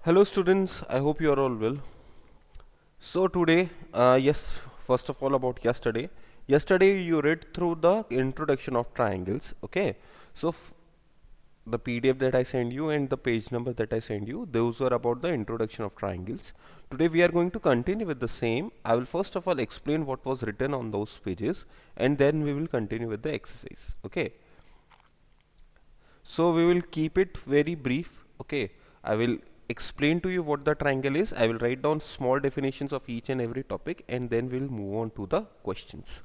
Hello students, I hope you are all well. So today, first of all about yesterday. Yesterday you read through the introduction of triangles, okay? So the PDF that I send you and the page number that I send you, those were about the introduction of triangles. Today we are going to continue with the same. I will first of all explain what was written on those pages and then we will continue with the exercise, okay? So we will keep it very brief. Okay, I will explain to you what the triangle is. I will write down small definitions of each and every topic and then we'll move on to the questions.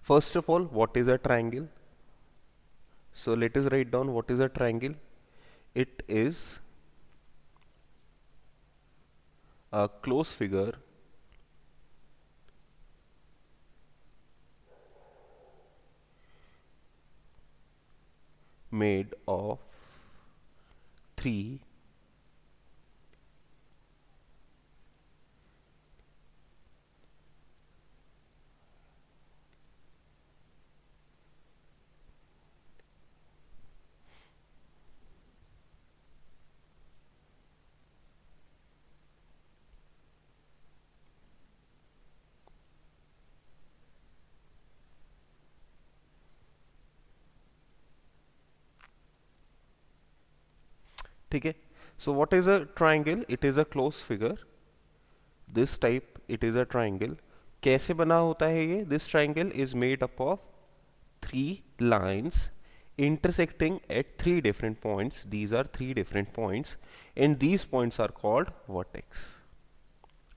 First of all, what is a triangle? So let us write down what is a triangle. It is a close figure made of three ठीक है. So what is a triangle? It is a close figure. This type, it is a triangle. कैसे बना होता है ये? This triangle is made up of three lines intersecting at three different points. These are three different points and these points are called vertex.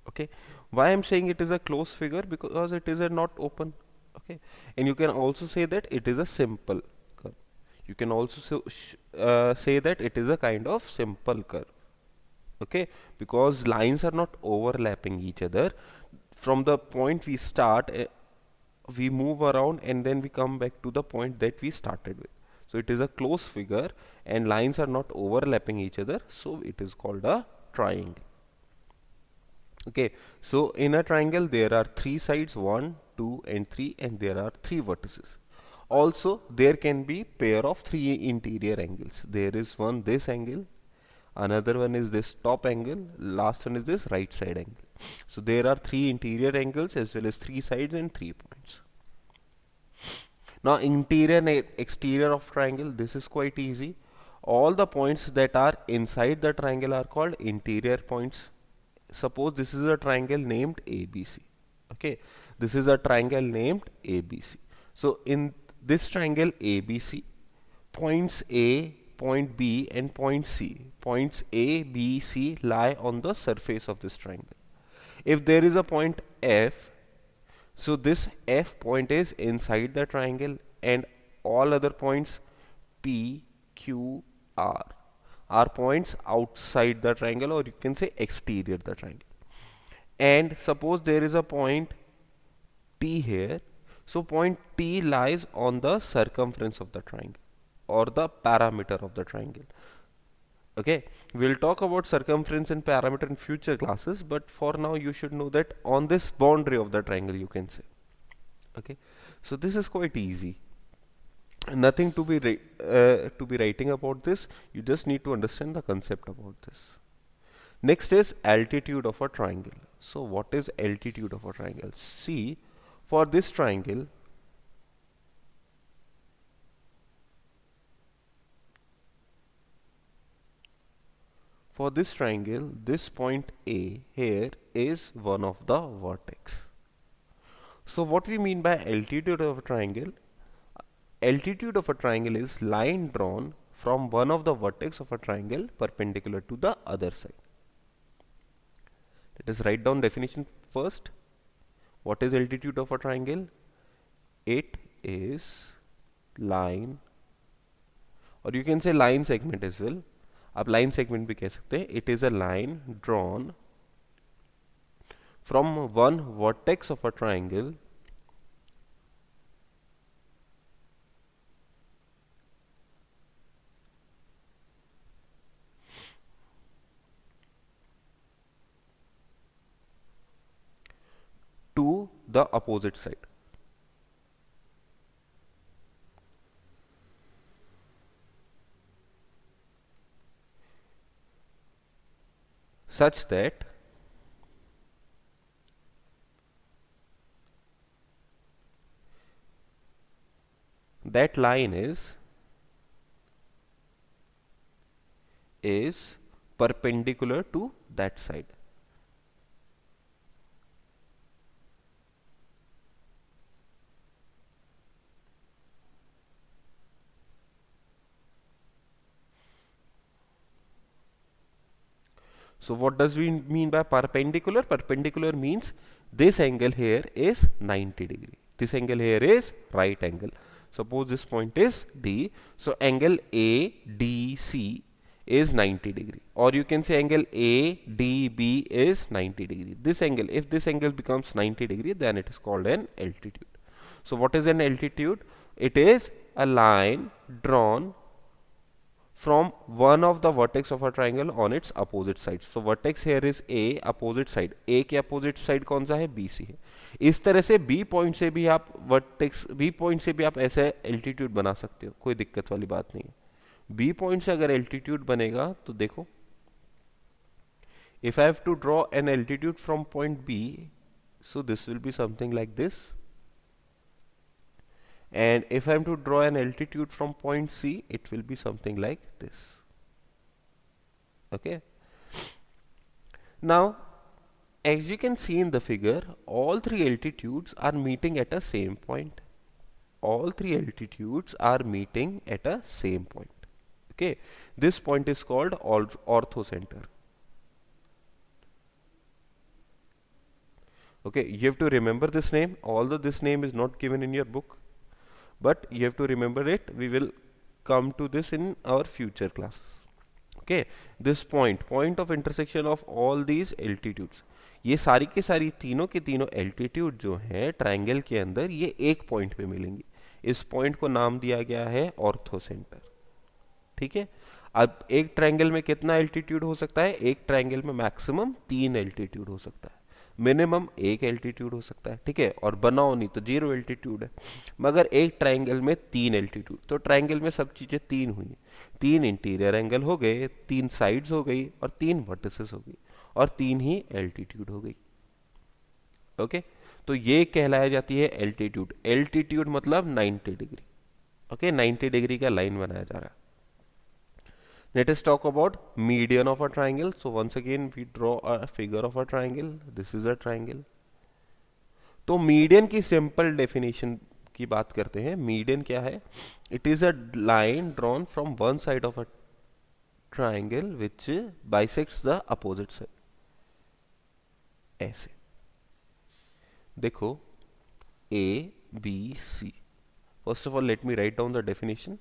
Okay, why I'm saying it is a closed figure? Because it is a not open. Okay, and you can also say that it is a simple curve. You can also say that it is a kind of simple curve. Okay, because lines are not overlapping each other. From the point we start, we move around and then we come back to the point that we started with. So it is a close figure and lines are not overlapping each other, so it is called a triangle. Okay, so in a triangle there are three sides, 1, 2 and 3, and there are three vertices. Also there can be pair of three interior angles. There is one this angle, another one is this top angle, last one is this right side angle. So there are three interior angles as well as three sides and 3 points. Now interior and exterior of triangle, this is quite easy. All the points that are inside the triangle are called interior points. Suppose this is a triangle named ABC. Okay, this is a triangle named ABC. So in this triangle ABC, points A, point B and point C, points A, B, C lie on the surface of this triangle. If there is a point F, so this F point is inside the triangle and all other points P, Q, R are points outside the triangle, or you can say exterior the triangle. And suppose there is a point T here, so point T lies on the circumference of the triangle or the parameter of the triangle. Okay, we'll talk about circumference and parameter in future classes, but for now you should know that on this boundary of the triangle you can say. Okay, so this is quite easy. Nothing to be writing about this. You just need to understand the concept about this. Next is altitude of a triangle. So what is altitude of a triangle? See, for this triangle, this point A here is one of the vertex. So what we mean by altitude of a triangle? Altitude of a triangle is line drawn from one of the vertex of a triangle perpendicular to the other side. Let us write down definition first. What is altitude of a triangle? It is line, or you can say line segment as well. आप line segment भी कह सकते हैं. It is a line drawn from one vertex of a triangle to the opposite side. such that that line is perpendicular to that side. So what does we mean by perpendicular? Perpendicular means this angle here is 90 degree. This angle here is right angle. Suppose this point is D. So angle ADC is 90 degree. Or you can say angle ADB is 90 degree. This angle, if this angle becomes 90 degree, then it is called an altitude. So what is an altitude? It is a line drawn from one of the vertex of a triangle on its opposite side. So vertex here is A, opposite side. A के opposite side कौन सा है? BC है. इस तरह से B point से भी आप वर्टेक्स B पॉइंट से भी आप ऐसे एल्टीट्यूड बना सकते हो, कोई दिक्कत वाली बात नहीं है. B पॉइंट से अगर एल्टीट्यूड बनेगा तो देखो, if I have to draw an altitude from point B, so this will be something like this. And if I am to draw an altitude from point C, it will be something like this. Okay. Now, as you can see in the figure, all three altitudes are meeting at a same point. All three altitudes are meeting at a same point. Okay. This point is called orthocenter. Okay. You have to remember this name, although this name is not given in your book. But you have to remember it. We will come to this in our future classes. Okay, this point of intersection of all these altitudes, ये सारी की सारी तीनों के तीनों altitude जो है triangle के अंदर, ये एक पॉइंट पे मिलेंगी. इस पॉइंट को नाम दिया गया है ऑर्थोसेंटर. ठीक है. अब एक ट्रायंगल में कितना एल्टीट्यूड हो सकता है? एक ट्रायंगल में मैक्सिमम 3 एल्टीट्यूड हो सकता है, मिनिमम 1 एल्टीट्यूड हो सकता है. ठीक है. और बनाओ नहीं तो 0 एल्टीट्यूड है. मगर एक ट्रायंगल में 3 एल्टीट्यूड, तो ट्रायंगल में सब चीजें 3 हुई. 3 इंटीरियर एंगल हो गए, 3 साइड्स हो गई, और 3 वर्टिसेस हो गई, और 3 ही एल्टीट्यूड हो गई. ओके. तो ये कहलाया जाती है एल्टीट्यूड. एल्टीट्यूड मतलब 90 डिग्री. ओके, 90 डिग्री का लाइन बनाया जा रहा है. Let us talk about median of a triangle. So once again we draw a figure of a triangle. This is a triangle. तो मीडियन की सिंपल डेफिनेशन की बात करते हैं. मीडियन क्या है? It is a line drawn from one side of a triangle which bisects the opposite side. ऐसे देखो, A B C. First of all let me write down the definition.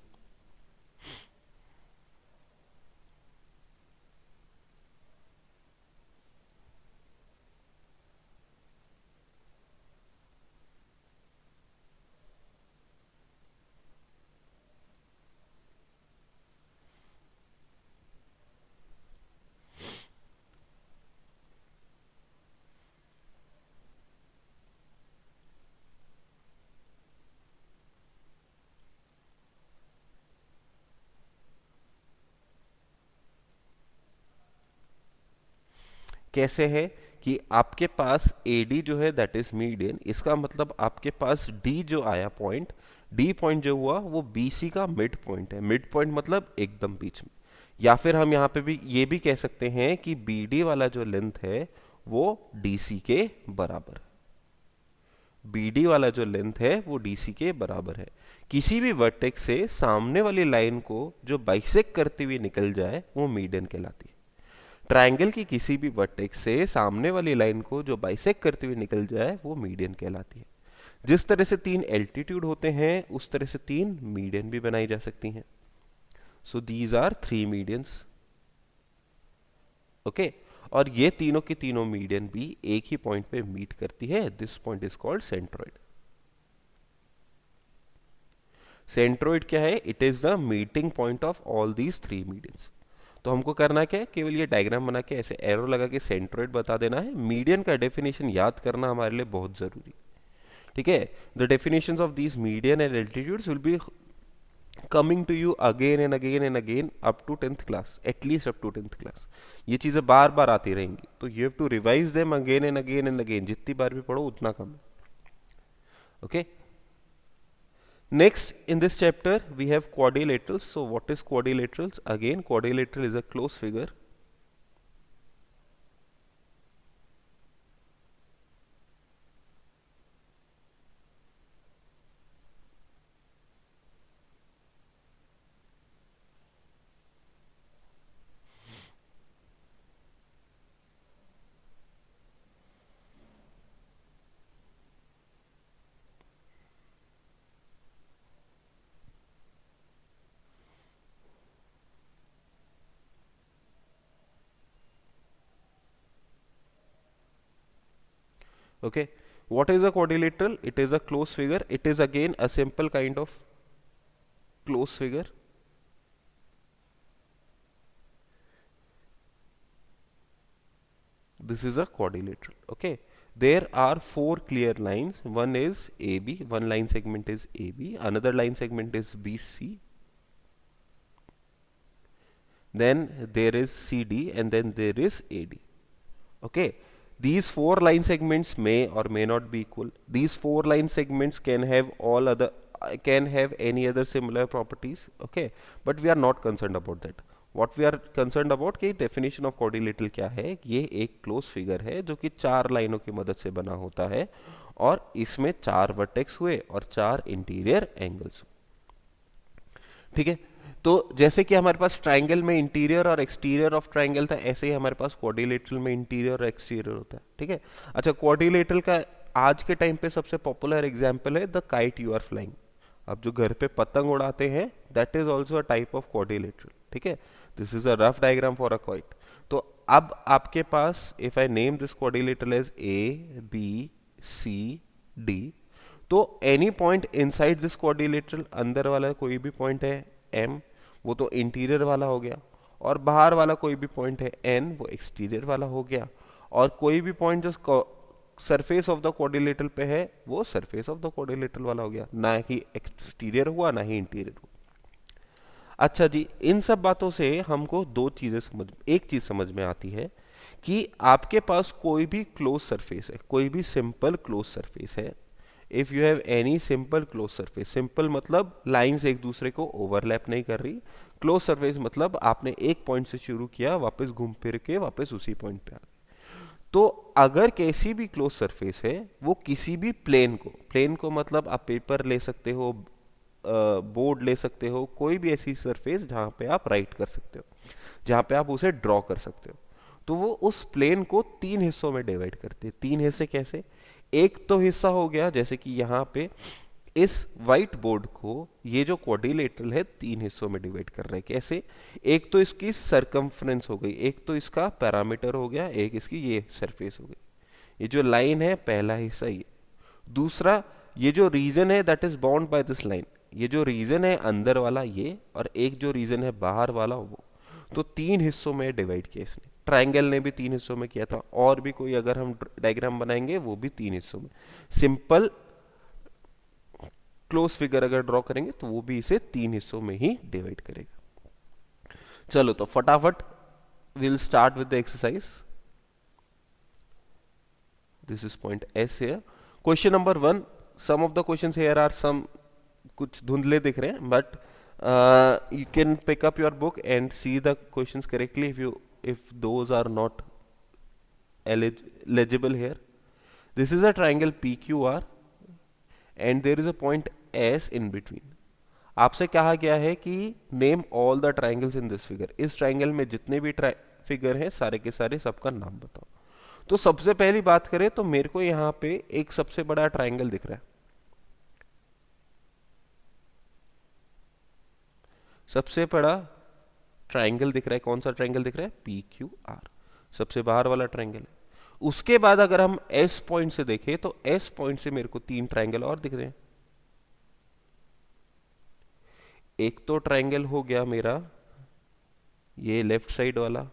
कैसे है कि आपके पास AD जो है दैट इज मीडियन. इसका मतलब आपके पास D जो आया पॉइंट, D पॉइंट जो हुआ वो BC का मिड पॉइंट है. मिड पॉइंट मतलब एकदम बीच में. या फिर हम यहाँ पे भी ये भी कह सकते हैं कि BD वाला जो लेंथ है वो DC के बराबर है. BD वाला जो लेंथ है वो DC के बराबर है. किसी भी वर्टेक्स से सामने वाली लाइन को जो बाइसेक्ट करती हुई निकल जाए वो मीडियन कहलाती है. ट्रायंगल की किसी भी वर्टेक्स से सामने वाली लाइन को जो बाइसेक्ट करते हुए निकल जाए वो मीडियन कहलाती है. जिस तरह से 3 एल्टीट्यूड होते हैं उस तरह से 3 मीडियन भी बनाई जा सकती हैं. So these are 3 medians. Okay. और ये तीनों की तीनों मीडियन भी एक ही पॉइंट पे मीट करती है. This point is called centroid. Centroid क्या है? It is the meeting point of all these 3 medians. तो हमको करना क्या है? केवल ये डायग्राम बना के ऐसे एरो लगा के सेंट्रोइड बता देना है. मीडियन का डेफिनेशन याद करना हमारे लिए बहुत जरूरी. ठीक है. The definitions of these median and altitudes will be coming to you again and again and again up to 10th class, at least up to 10th class. ये चीज़ें बार बार आती रहेंगी, तो you have to revise them again and again and again. जितनी बार भी पढ़ो उतना कम है. Okay. Next in this chapter we have quadrilaterals. So what is quadrilaterals? Again, quadrilateral is a closed figure. Okay, what is a quadrilateral? It is a closed figure. It is again a simple kind of closed figure. This is a quadrilateral. Okay, there are four clear lines. One is AB, one line segment is AB, another line segment is BC, then there is CD, and then there is AD. Okay, these four line segments may or may not be equal. These four line segments can have all other can have any other similar properties. Okay, but we are not concerned about that. What we are concerned about कि definition of quadrilateral क्या है. ये एक close figure है जो कि चार लाइनों की मदद से बना होता है और इसमें चार वर्टेक्स हुए और चार इंटीरियर एंगल्स. ठीक है, तो जैसे कि हमारे पास ट्राइंगल में इंटीरियर और एक्सटीरियर ऑफ ट्राइंगल था, ऐसे ही हमारे पास क्वाड्रिलेटरल में इंटीरियर और एक्सटीरियर होता है. ठीक है, अच्छा, क्वाड्रिलेटरल का आज के टाइम पे सबसे पॉपुलर एग्जांपल है the kite you are flying. अब जो घर पे पतंग उड़ाते हैं, that is also a type of quadrilateral. ठीक है, this is a rough diagram for a kite. तो अब आपके पास if I name this quadrilateral as A B C D, तो any point inside this quadrilateral, अंदर वाला कोई भी पॉइंट है एम, वो तो इंटीरियर वाला हो गया, और बाहर वाला कोई भी पॉइंट है एन, वो एक्सटीरियर वाला हो गया, और कोई भी पॉइंट जो सरफेस ऑफ द क्वाड्रिलेटरल पे है वो सरफेस ऑफ द क्वाड्रिलेटरल वाला हो गया, ना ही एक्सटीरियर हुआ ना ही इंटीरियर हुआ. अच्छा जी, इन सब बातों से हमको एक चीज समझ में आती है कि आपके पास कोई भी क्लोज सरफेस है, कोई भी सिंपल क्लोज सरफेस है. If you have any simple close surface, simple मतलब लाइंस एक दूसरे को ओवरलैप नहीं कर रही. क्लोज सरफेस मतलब आपने एक पॉइंट से शुरू किया, वापस घूम फिर के वापस उसी पॉइंट पे आ गए. तो अगर कैसी भी क्लोज सरफेस है वो किसी भी प्लेन को मतलब आप पेपर ले सकते हो, बोर्ड ले सकते हो, कोई भी ऐसी सरफेस जहां पे आप राइट कर सकते हो, जहां पे आप उसे ड्रॉ कर सकते हो, तो वो उस प्लेन को तीन हिस्सों में डिवाइड करते हैं. तीन हिस्से कैसे? एक तो हिस्सा हो गया जैसे कि यहाँ पे इस व्हाइट बोर्ड को ये जो क्वाड्रिलेटरल है तीन हिस्सों में डिवाइड कर रहे हैं. कैसे? एक तो इसकी सरकमफ्रेंस हो गई, एक तो इसका पैरामीटर हो गया, एक इसकी ये सरफेस हो गई. ये जो लाइन है पहला हिस्सा ये. दूसरा, ये जो रीजन है that is bound by this line, ये जो रीजन है अंदर वाला ये, और एक जो रीजन है बाहर वाला वो. तो तीन हिस्सों में डिवाइड किया इसने. ट्राइंगल ने भी तीन हिस्सों में किया था, और भी कोई अगर हम डायग्राम बनाएंगे वो भी तीन हिस्सों में. सिंपल क्लोज फिगर अगर ड्रॉ करेंगे तो वो भी इसे तीन हिस्सों में ही डिवाइड करेगा. चलो तो फटाफट will start with the exercise. This is points here. Question number 1. Some of the questions here are some कुछ धुंधले दिख रहे हैं, but you can pick up your book and see the questions correctly if those are not legible here. This is a triangle PQR and there is a point S in between. आपसे कहा गया है कि name all the triangles in this figure. इस triangle में जितने भी figure हैं सारे के सारे सबका नाम बताओ. तो सबसे पहली बात करें तो मेरे को यहाँ पे एक सबसे बड़ा ट्राइंगल दिख रहा है. सबसे बड़ा ट्राइंगल दिख रहा है. कौन सा ट्राइंगल दिख रहा है? PQR, सबसे बाहर वाला ट्राइंगल है. उसके बाद अगर हम S पॉइंट से देखें तो S पॉइंट से मेरे को तीन ट्राइंगल और दिख रहे हैं. एक तो ट्राइंगल हो गया मेरा ये लेफ्ट साइड वाला,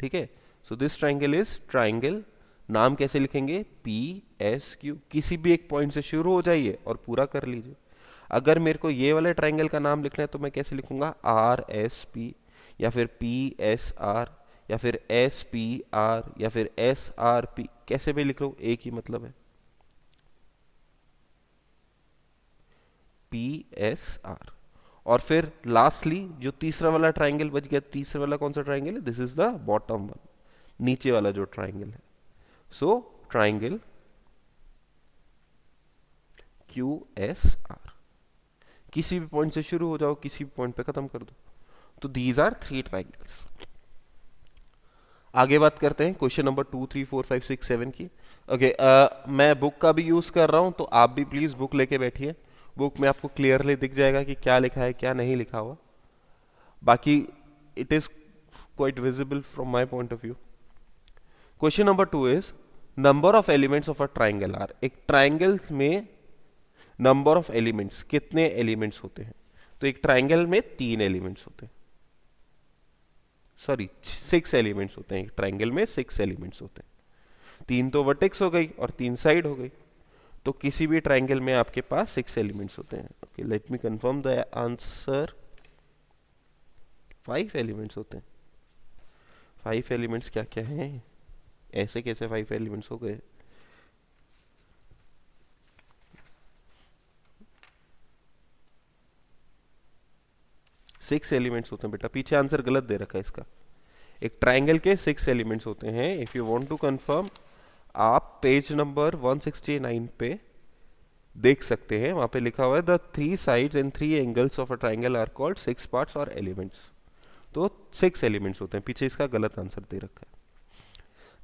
ठीक है. So this triangle is triangle नाम कैसे लिखेंगे, पी एस क्यू, किसी भी एक पॉइंट से शुरू हो जाइए और पूरा कर लीजिए। अगर मेरे को ये वाले ट्राइंगल का नाम लिखना है तो मैं कैसे लिखूंगा, आर एस पी, या फिर पी एस आर, या फिर एस पी आर, या फिर एस आर पी, कैसे भी लिख लो एक ही मतलब है, पी एस आर। और फिर लास्टली जो तीसरा वाला ट्राइंगल बच गया, तीसरा वाला कौन सा ट्राइंगल है, this is the bottom one, नीचे वाला जो ट्राइंगल है। So triangle Q S R, किसी भी पॉइंट से शुरू हो जाओ, किसी भी पॉइंट पे खत्म कर दो। तो दीज आर थ्री ट्राइंगल्स। आगे बात करते हैं क्वेश्चन नंबर 2 3 4 5 6 7 की। ओके, मैं बुक का भी यूज कर रहा हूं, तो आप भी प्लीज बुक लेके बैठिए। बुक में आपको क्लियरली दिख जाएगा कि क्या लिखा है क्या नहीं लिखा हुआ। बाकी it is quite visible from my point of view. Question number 2 is number of elements of a triangle are, एक ट्राइंगल में नंबर ऑफ एलिमेंट्स, कितने एलिमेंट्स होते हैं। तो एक ट्राइंगल में 3 एलिमेंट्स होते हैं, सॉरी 6 एलिमेंट्स होते हैं, एक ट्राइंगल में 6 एलिमेंट्स होते हैं। 3 तो वर्टेक्स हो गई और 3 साइड हो गई, तो किसी भी ट्राइंगल में आपके पास 6 एलिमेंट्स होते हैं। Okay, let me confirm the answer, 5 elements होते हैं। 5 एलिमेंट्स क्या क्या हैं, ऐसे कैसे 5 एलिमेंट्स हो गए। सिक्स एलिमेंट्स होते हैं बेटा, पीछे आंसर गलत दे रखा है इसका। एक ट्राइंगल के 6 एलिमेंट्स होते हैं। If you want to confirm, आप पेज नंबर 169 पे देख सकते हैं, वहां पे लिखा हुआ है the 3 sides and 3 angles of a triangle are called 6 parts और एलिमेंट्स। तो 6 एलिमेंट्स होते हैं, पीछे इसका गलत आंसर दे रखा है।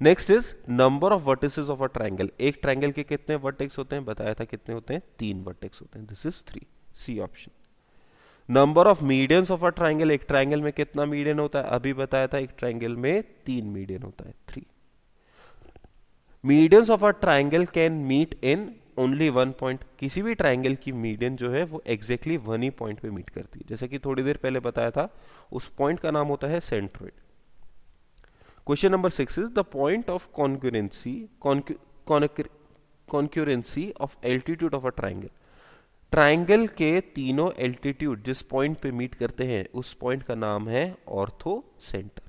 Next is number of vertices of a triangle, एक ट्राइंगल के कितने वर्टेक्स होते हैं, बताया था कितने होते हैं, 3 वर्टेक्स होते हैं, this is 3, C option. Number of medians of a triangle, एक ट्राइंगल में कितना मीडियन होता है, अभी बताया था एक ट्राइंगल में 3 मीडियन होता है, 3। Medians of a triangle can meet in only one point, किसी भी ट्राइंगल की मीडियन जो है वो एग्जैक्टली वन ही पॉइंट पे मीट करती है, जैसे कि थोड़ी देर पहले बताया था, उस पॉइंट का नाम होता है centroid. Question number 6 is the point of concurrency of altitude of a triangle, triangle के तीनों एल्टीट्यूड जिस पॉइंट पे मीट करते हैं उस पॉइंट का नाम है ऑर्थो सेंटर।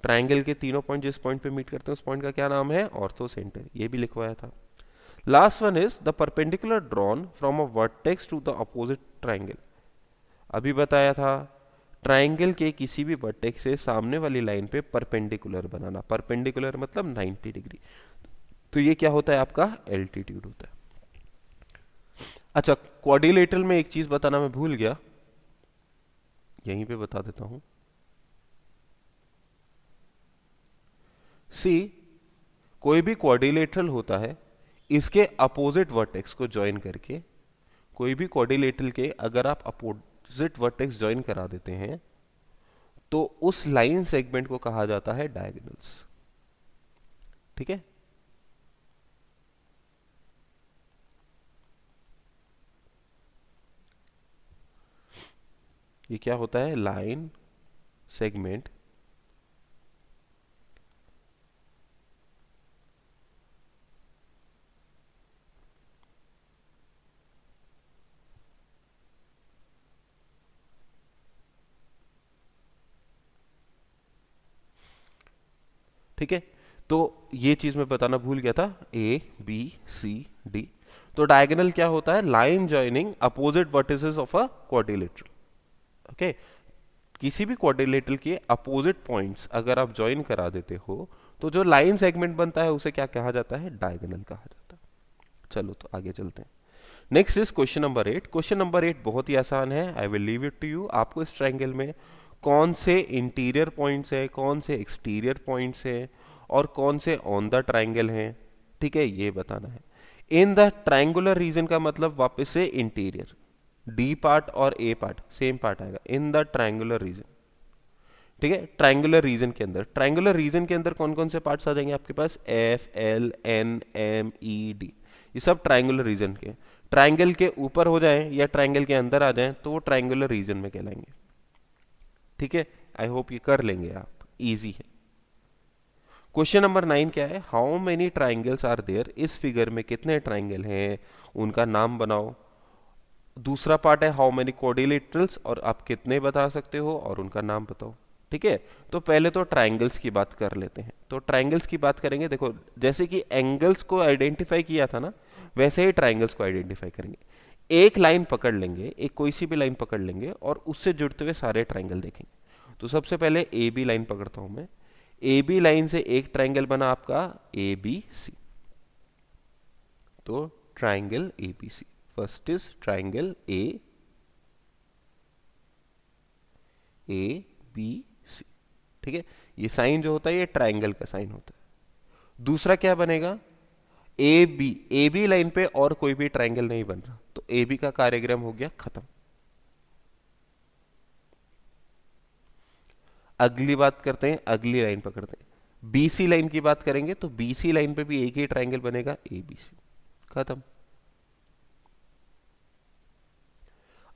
ट्राइंगल के तीनों पॉइंट जिस पॉइंट पे मीट करते हैं उस पॉइंट का क्या नाम है, ऑर्थो सेंटर, ये भी लिखवाया था। Last one is the perpendicular drawn from a vertex to the opposite triangle, अभी बताया था ट्राइंगल के किसी भी वर्टेक्स से सामने वाली लाइन पे परपेंडिकुलर बनाना, परपेंडिकुलर मतलब 90 डिग्री, तो ये क्या होता है आपका एल्टीट्यूड होता है। अच्छा, क्वाड्रिलेटरल में एक चीज बताना मैं भूल गया, यहीं पे बता देता हूं। सी, कोई भी क्वाड्रिलेटरल होता है, इसके अपोजिट वर्टेक्स को ज्वाइन करके, कोई भी क्वाड्रिलेटरल के अगर आप अपोजिट वर्टेक्स ज्वाइन करा देते हैं तो उस लाइन सेगमेंट को कहा जाता है डायगोनल्स, ठीक है। ये क्या होता है, लाइन सेगमेंट ठीक है। तो ये चीज मैं बताना भूल गया था, ए बी सी डी। तो डायगोनल क्या होता है, line joining opposite vertices of a quadrilateral, okay. किसी भी क्वाड्रिलेटरल के अपोजिट पॉइंट्स अगर आप ज्वाइन करा देते हो तो जो लाइन सेगमेंट बनता है उसे क्या कहा जाता है, डायगोनल कहा जाता है। चलो तो आगे चलते हैं। Next is question number 8। Question number 8 बहुत ही आसान है, I will leave it to you. आपको इस ट्रायंगल में कौन से इंटीरियर पॉइंट्स है, कौन से एक्सटीरियर पॉइंट्स है और कौन से ऑन द ट्रायंगल हैं, ठीक है, ये बताना है। इन द ट्रायंगुलर रीजन का मतलब वापस से इंटीरियर, डी पार्ट और ए पार्ट सेम पार्ट आएगा, इन द ट्रायंगुलर रीजन, ठीक है। ट्रायंगुलर रीजन के अंदर, ट्रायंगुलर रीजन के अंदर कौन कौन से पार्ट्स आ जाएंगे आपके पास, F L N M E D, ये सब ट्रायंगुलर रीजन के। ट्रायंगल के ऊपर हो जाए या ट्रायंगल के अंदर आ जाए तो वो ट्रायंगुलर रीजन में कहलाएंगे, ठीक है। आई होप ये कर लेंगे आप, इजी है। क्वेश्चन नंबर 9 क्या है, how many triangles are there, इस फिगर में कितने ट्राइंगल हैं, उनका नाम बनाओ। दूसरा पार्ट है हाउ मेनी क्वाड्रिलेटरल्स, और आप कितने बता सकते हो और उनका नाम बताओ। ठीक है, तो पहले तो ट्राइंगल्स की बात कर लेते हैं। तो ट्राइंगल्स की बात करेंगे, देखो जैसे कि एंगल्स को आइडेंटिफाई किया था ना, वैसे ही ट्राइंगल्स को आइडेंटिफाई करेंगे। एक लाइन पकड़ लेंगे, एक कोई सी भी लाइन पकड़ लेंगे और उससे जुड़ते हुए सारे ट्राइंगल देखेंगे। तो सबसे पहले ए बी लाइन पकड़ता हूं मैं। ए बी लाइन से एक ट्राइंगल बना आपका ए बी सी। तो triangle A B C, first is triangle A B C. ठीक है, ये साइन जो होता है ये ट्राइंगल का साइन होता है। दूसरा क्या बनेगा, ए बी लाइन पे और कोई भी ट्राइंगल नहीं बन रहा, तो ए बी का कार्यक्रम हो गया खत्म। अगली बात करते हैं, अगली लाइन पकड़ते हैं, बीसी लाइन की बात करेंगे। तो बीसी लाइन पे भी एक ही ट्राइंगल बनेगा ए बी सी, खत्म।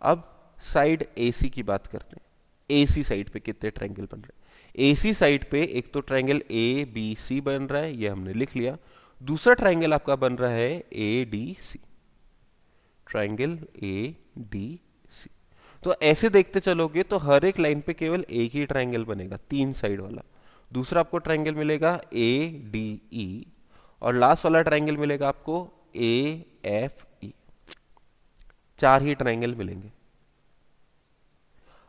अब साइड एसी की बात करते हैं। एसी साइड पे कितने ट्राइंगल बन रहे हैं, एसी साइड पे एक तो ट्राइंगल ए बी सी बन रहा है, ये हमने लिख लिया। दूसरा ट्राइंगल आपका बन रहा है A D C, triangle A D C. तो ऐसे देखते चलोगे तो हर एक लाइन पे केवल एक ही ट्राइंगल बनेगा, 3 साइड वाला। दूसरा आपको ट्राइंगल मिलेगा ए डी ई, और लास्ट वाला ट्राइंगल मिलेगा आपको A F E. 4 he triangle मिलेंगे।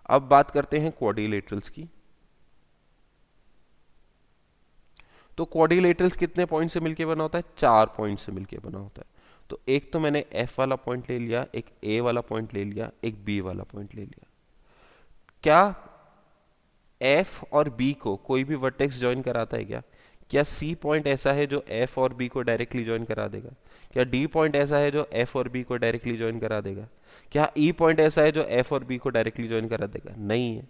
अब बात करते हैं क्वाड्रिलेटरल्स की। तो क्वाड्रिलेटरल्स कितने पॉइंट से मिलके बना होता है, 4 पॉइंट से मिलके बना होता है। तो एक तो मैंने एफ वाला पॉइंट ले लिया, एक ए वाला पॉइंट ले लिया, एक बी वाला पॉइंट ले लिया। क्या एफ और बी को कोई भी वर्टेक्स ज्वाइन कराता है क्या? क्या सी पॉइंट ऐसा है जो एफ और बी को डायरेक्टली ज्वाइन करा देगा? क्या डी पॉइंट ऐसा है जो एफ और बी को डायरेक्टली ज्वाइन करा देगा? क्या ई पॉइंट ऐसा है जो एफ और बी को डायरेक्टली ज्वाइन करा देगा? नहीं है।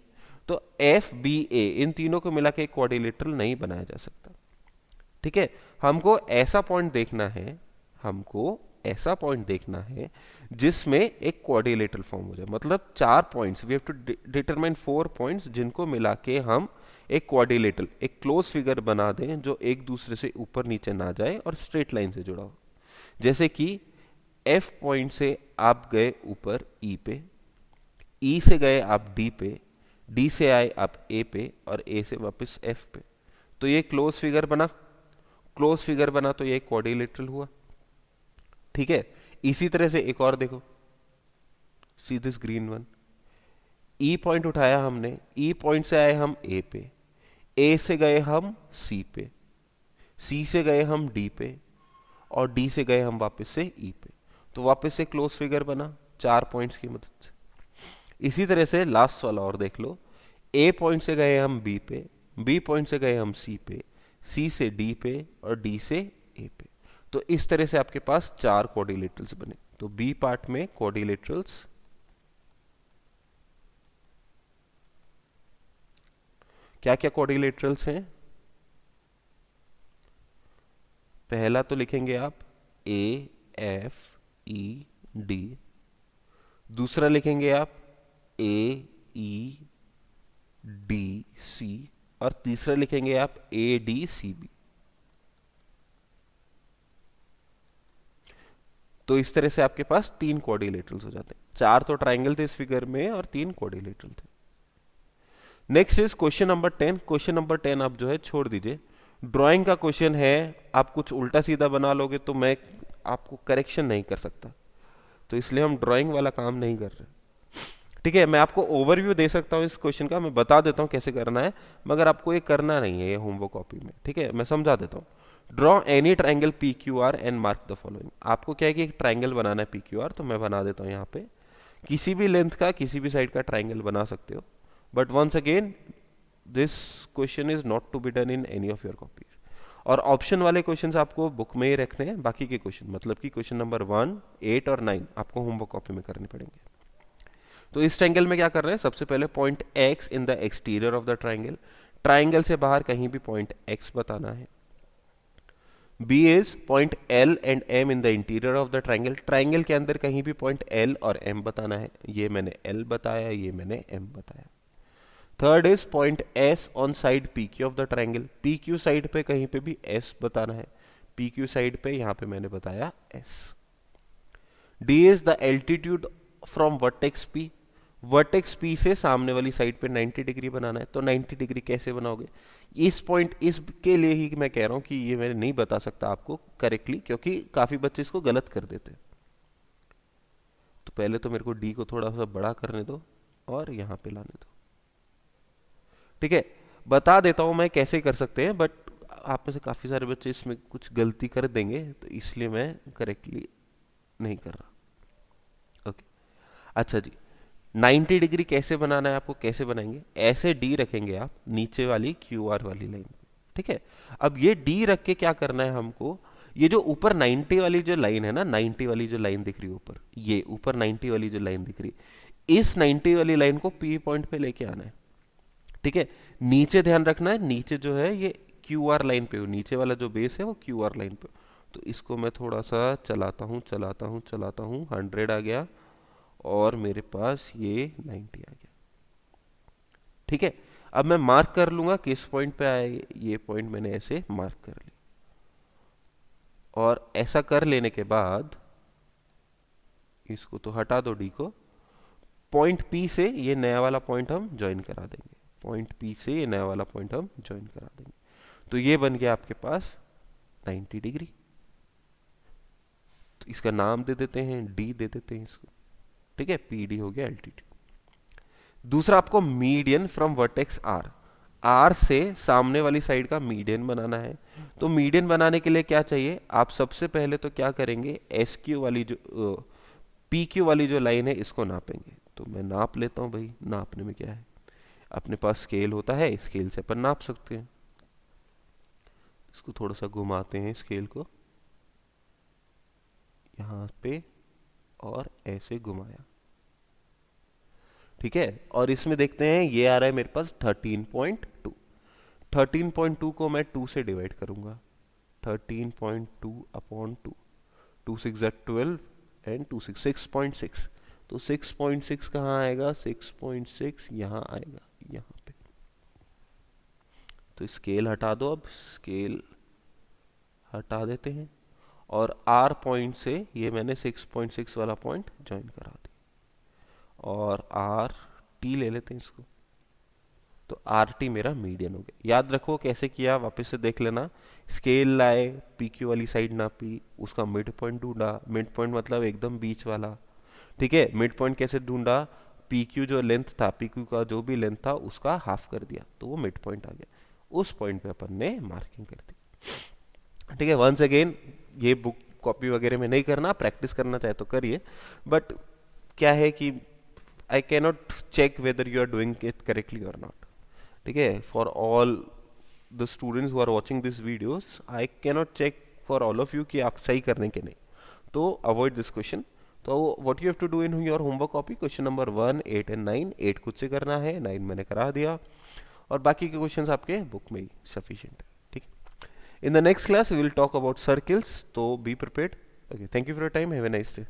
तो एफ बी ए इन तीनों को मिला के एक क्वाड्रिलेटरल नहीं बनाया जा सकता। ठीक है, हमको ऐसा पॉइंट देखना है, हमको ऐसा पॉइंट देखना है जिसमें एक क्वाड्रिलेटरल फॉर्म हो जाए। मतलब 4 points, we have to determine 4 points जिनको मिला के हम एक क्वाड्रिलेटरल, एक क्लोज फिगर बना दें जो एक दूसरे से ऊपर नीचे ना जाए और स्ट्रेट लाइन से जुड़ा हो। जैसे कि एफ पॉइंट से आप गए ऊपर ई पे, ई से गए आप डी पे, डी से आए आप ए पे, और ए से वापस एफ पे। तो ये क्लोज फिगर बना, क्लोज फिगर बना तो ये क्वाड्रिलेटरल हुआ। ठीक है, इसी तरह से एक और देखो, see this green one. E point उठाया हमने, ई पॉइंट से आए हम ए पे, ए से गए हम सी पे, सी से गए हम डी पे, और डी से गए हम वापस से ई पे। तो वापस से क्लोज फिगर बना 4 पॉइंट्स की मदद से। इसी तरह से लास्ट वाला और देख लो, ए पॉइंट से गए हम बी पे, बी पॉइंट से गए हम सी पे, सी से डी पे, और डी से ए पे। तो इस तरह से आपके पास 4 क्वाड्रिलेटरल्स बने। तो बी पार्ट में क्वाड्रिलेटरल्स, क्या क्या क्वाड्रिलेटरल्स हैं? पहला तो लिखेंगे आप ए एफ ई डी, दूसरा लिखेंगे आप ए ई डी सी, और तीसरा लिखेंगे आप ए डी सी बी। तो इस तरह से आपके पास 3 क्वाड्रिलेटरल्स हो जाते हैं। 4 तो ट्राइंगल थे इस फिगर में और 3 क्वाड्रिलेटरल थे। Next is question number 10। Question number 10 आप जो है छोड़ दीजिए, ड्राइंग का क्वेश्चन है। आप कुछ उल्टा सीधा बना लोगे तो मैं आपको करेक्शन नहीं कर सकता, तो इसलिए हम ड्राइंग वाला काम नहीं कर रहे। ठीक है, मैं आपको ओवरव्यू दे सकता हूँ इस क्वेश्चन का, मैं बता देता हूँ कैसे करना है, मगर आपको ये करना नहीं है ये होमवर्क कॉपी में। ठीक है, मैं समझा देता हूँ। Draw any triangle P Q R and mark the following. आपको क्या है कि एक ट्राइंगल बनाना है पी क्यू आर, तो मैं बना देता हूँ यहाँ पे। किसी भी लेंथ का, किसी भी साइड का ट्राइंगल बना सकते हो, but once again this question is not to be done in any of your copies. और ऑप्शन वाले क्वेश्चंस आपको बुक में ही रखने हैं, बाकी के क्वेश्चन मतलब कि क्वेश्चन नंबर 1, 8 और 9 आपको होमवर्क कॉपी में करने पड़ेंगे। तो इस ट्राइंगल में क्या कर रहे हैं, सबसे पहले point x in the exterior of the triangle, triangle से बाहर कहीं भी पॉइंट x बताना है। B is point L and M in the interior of the triangle, triangle के अंदर कहीं भी पॉइंट L और M बताना है। ये मैंने L बताया, ये मैंने M बताया। Third is point S on side P Q of the triangle, P Q side पे कहीं पे भी एस बताना है, पी क्यू साइड पे यहां पे मैंने बताया S. D is the altitude from vertex P, vertex P से सामने वाली साइड पे 90 डिग्री बनाना है, तो 90 डिग्री कैसे बनाओगे? इस पॉइंट, इसके लिए ही मैं कह रहा हूं कि ये मैं नहीं बता सकता आपको करेक्टली, क्योंकि काफी बच्चे इसको गलत कर देते हैं। तो पहले तो मेरे को डी को थोड़ा सा बड़ा करने दो और यहां पे लाने दो, ठीक है। बता देता हूं मैं कैसे कर सकते हैं, बट आप में से काफी सारे बच्चे इसमें कुछ गलती कर देंगे, तो इसलिए मैं करेक्टली नहीं कर रहा। ओके, अच्छा जी, 90 डिग्री कैसे बनाना है आपको, कैसे बनाएंगे? ऐसे डी रखेंगे आप नीचे वाली क्यू आर वाली लाइन, ठीक है। अब ये डी रख के क्या करना है हमको, ये जो ऊपर 90 वाली जो लाइन है ना, 90 वाली जो लाइन दिख रही है ऊपर, ये ऊपर 90 वाली जो लाइन दिख रही है, इस 90 वाली लाइन को पी पॉइंट पे लेके आना है, ठीक है। नीचे ध्यान रखना है, नीचे जो है ये क्यू आर लाइन पे हो, नीचे वाला जो बेस है वो क्यू आर लाइन पे हो। तो इसको मैं थोड़ा सा चलाता हूँ चलाता हूँ चलाता हूँ, 100 आ गया और मेरे पास ये 90 आ गया, ठीक है। अब मैं मार्क कर लूंगा किस पॉइंट पे आया, ये पॉइंट मैंने ऐसे मार्क कर लिया, और ऐसा कर लेने के बाद इसको तो हटा दो डी को, पॉइंट पी से ये नया वाला पॉइंट हम ज्वाइन करा देंगे, पॉइंट पी से ये नया वाला पॉइंट हम ज्वाइन करा देंगे, तो ये बन गया आपके पास 90 डिग्री। तो इसका नाम दे देते हैं, डी दे देते हैं इसको, ठीक है, पी डी हो गया एल्टीट्यूड। दूसरा आपको median from vertex R, R से सामने वाली साइड का मीडियन बनाना है। तो मीडियन बनाने के लिए क्या चाहिए, आप सबसे पहले तो क्या करेंगे, एस क्यू वाली जो पी क्यू वाली जो लाइन है इसको नापेंगे। तो मैं नाप लेता हूं भाई, नापने में क्या है, अपने पास स्केल होता है, स्केल से अपन नाप सकते हैं। इसको थोड़ा सा घुमाते हैं स्केल को यहां पे, और ऐसे घुमाया, ठीक है। और इसमें देखते हैं ये आ रहा है मेरे पास 13.2, 13.2 को मैं 2 से डिवाइड करूंगा, 13.2 अपॉन 2, 2 6 12 एंड 2 6 6.6, तो 6.6 कहाँ आएगा, 6.6 यहाँ आएगा, यहाँ पे। तो स्केल हटा दो, अब स्केल हटा देते हैं, और आर पॉइंट से ये मैंने 6.6 वाला पॉइंट ज्वाइन करा दिया, और आर टी ले लेते हैं इसको, तो आर टी मेरा मीडियन हो गया। याद रखो कैसे किया, वापस से देख लेना, स्केल लाए, पी क्यू वाली साइड नापी, उसका मिड पॉइंट ढूंढा, मिड पॉइंट मतलब एकदम बीच वाला, ठीक है। मिड पॉइंट कैसे ढूंढा, पी क्यू जो लेंथ था, पी क्यू का जो भी लेंथ था उसका हाफ कर दिया, तो वो मिड पॉइंट आ गया, उस पॉइंट पे अपन ने मार्किंग कर दी, ठीक है। वंस अगेन, ये बुक कॉपी वगैरह में नहीं करना, प्रैक्टिस करना चाहे तो करिए, बट क्या है कि I cannot check whether you are doing it correctly और नॉट, ठीक है। For all the students who are watching this videos, I cannot check for all of you कि आप सही करने के नहीं, तो अवॉइड दिस क्वेश्चन। तो what you have to do in your homework copy, question number 1, 8 and 9, 8 खुद से करना है, 9 मैंने करा दिया, और बाकी के क्वेश्चंस आपके बुक में ही सफिशिएंट है, ठीक है। In the next class we will talk about circles, तो be prepared. Okay, thank you for your time, have a nice day.